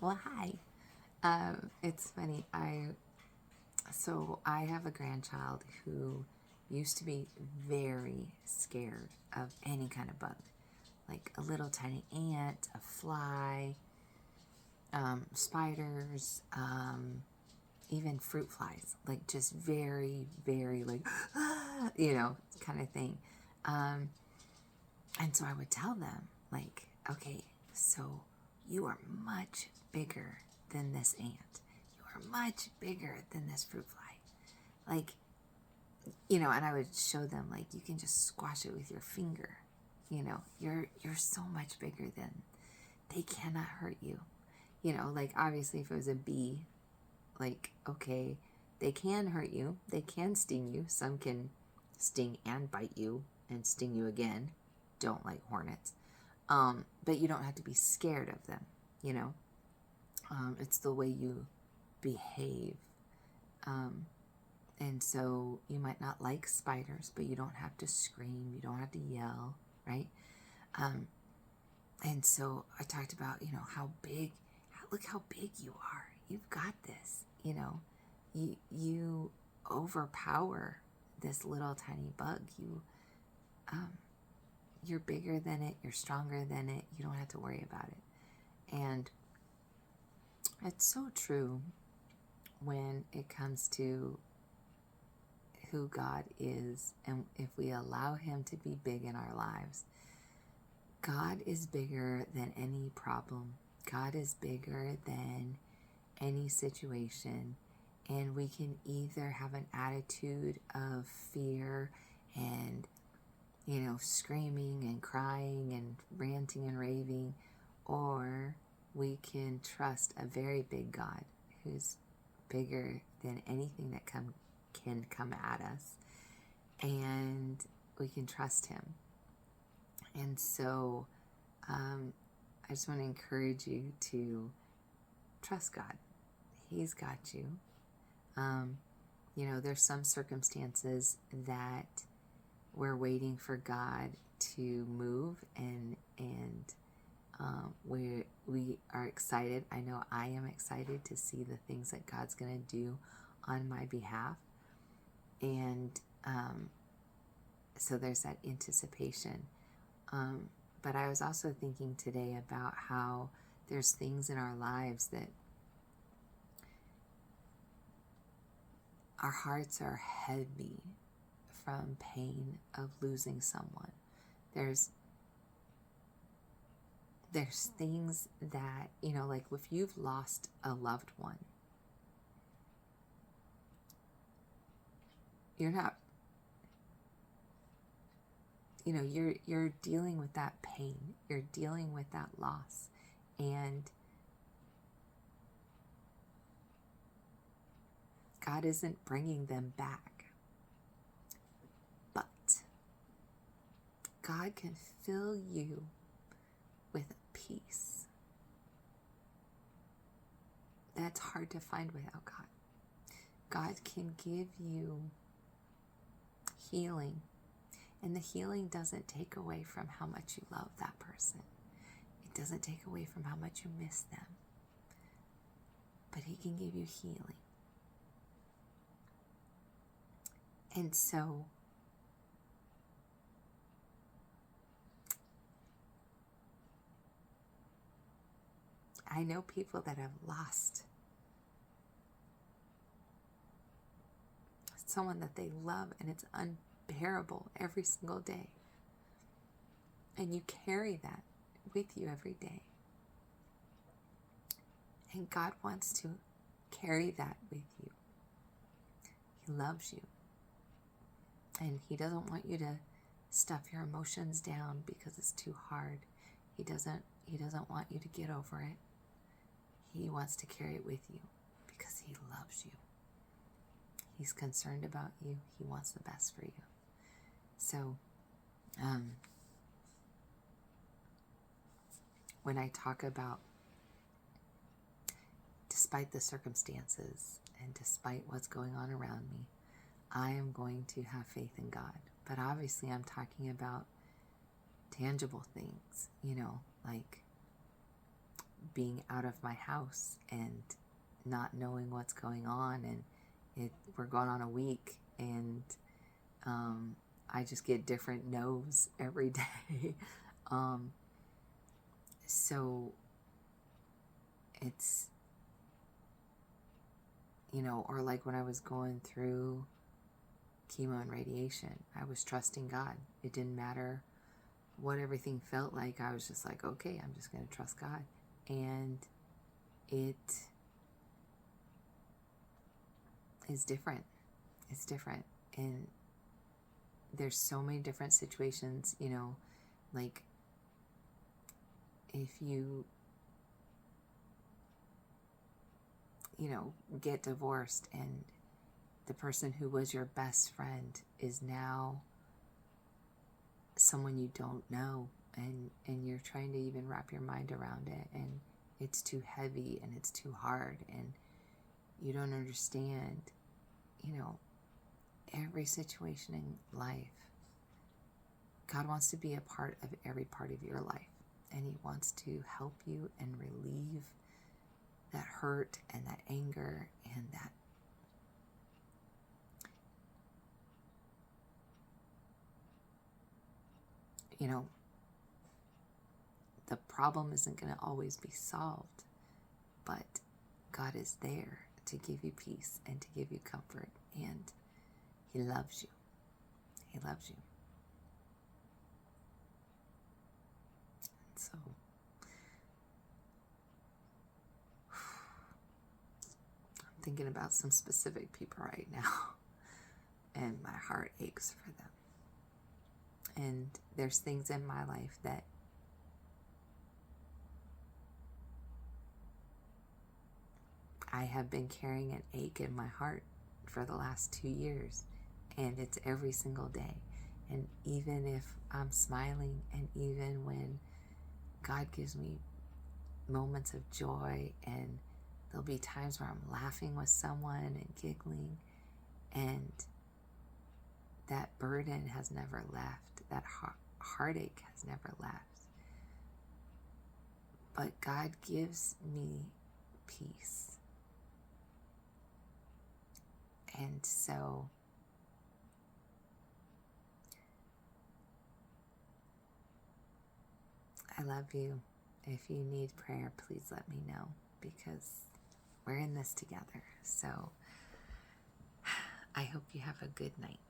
Well, hi. It's funny. I have a grandchild who used to be very scared of any kind of bug, like a little tiny ant, a fly, spiders, even fruit flies, like just very, very like, kind of thing. Um, and so I would tell them, like, okay, so you are much bigger than this ant. You are much bigger than this fruit fly. Like, and I would show them, like, you can just squash it with your finger. You're so much bigger than, they cannot hurt you. Like, obviously, if it was a bee, like, okay, they can hurt you, they can sting you. Some can sting and bite you and sting you again. Don't like hornets. But you don't have to be scared of them, you know? It's the way you behave. And so you might not like spiders, but you don't have to scream, you don't have to yell, right? And so I talked about, how big, look how big you are. You've got this, you overpower this little tiny bug. You're bigger than it, you're stronger than it, you don't have to worry about it. And it's so true when it comes to who God is, and if we allow Him to be big in our lives. God is bigger than any problem. God is bigger than any situation. And we can either have an attitude of fear and, screaming and crying and ranting and raving, or we can trust a very big God who's bigger than anything that can come at us, and we can trust Him. And so I just want to encourage you to trust God. He's got you. There's some circumstances that we're waiting for God to move, and we are excited. I know I am excited to see the things that God's going to do on my behalf. And so there's that anticipation. But I was also thinking today about how there's things in our lives that our hearts are heavy from pain of losing someone. There's things that, like if you've lost a loved one, you're not, you're dealing with that pain. You're dealing with that loss. And God isn't bringing them back. But God can fill you with a peace that's hard to find without God. God can give you healing. And the healing doesn't take away from how much you love that person. It doesn't take away from how much you miss them. But He can give you healing. And so I know people that have lost someone that they love, and it's unbearable every single day. And you carry that with you every day. And God wants to carry that with you. He loves you. And He doesn't want you to stuff your emotions down because it's too hard. He doesn't want you to get over it. He wants to carry it with you because He loves you. He's concerned about you. He wants the best for you. So, when I talk about despite the circumstances and despite what's going on around me, I am going to have faith in God. But obviously I'm talking about tangible things, like being out of my house and not knowing what's going on, and we're going on a week, and I just get different no's every day. So it's, or like when I was going through chemo and radiation, I was trusting God. It didn't matter what everything felt like. I was just like, okay, I'm just going to trust God. And it is different. It's different. And there's so many different situations, like if you, get divorced and the person who was your best friend is now someone you don't know, and you're trying to even wrap your mind around it, and it's too heavy and it's too hard, and you don't understand, every situation in life. God wants to be a part of every part of your life, and He wants to help you and relieve that hurt and that anger and that the problem isn't going to always be solved, but God is there to give you peace and to give you comfort, and He loves you. He loves you. And so I'm thinking about some specific people right now, and my heart aches for them. And there's things in my life that I have been carrying an ache in my heart for the last 2 years, and it's every single day. And even if I'm smiling, and even when God gives me moments of joy, and there'll be times where I'm laughing with someone and giggling, and that burden has never left, that heartache has never left. But God gives me peace. And so I love you. If you need prayer, please let me know, because we're in this together. So I hope you have a good night.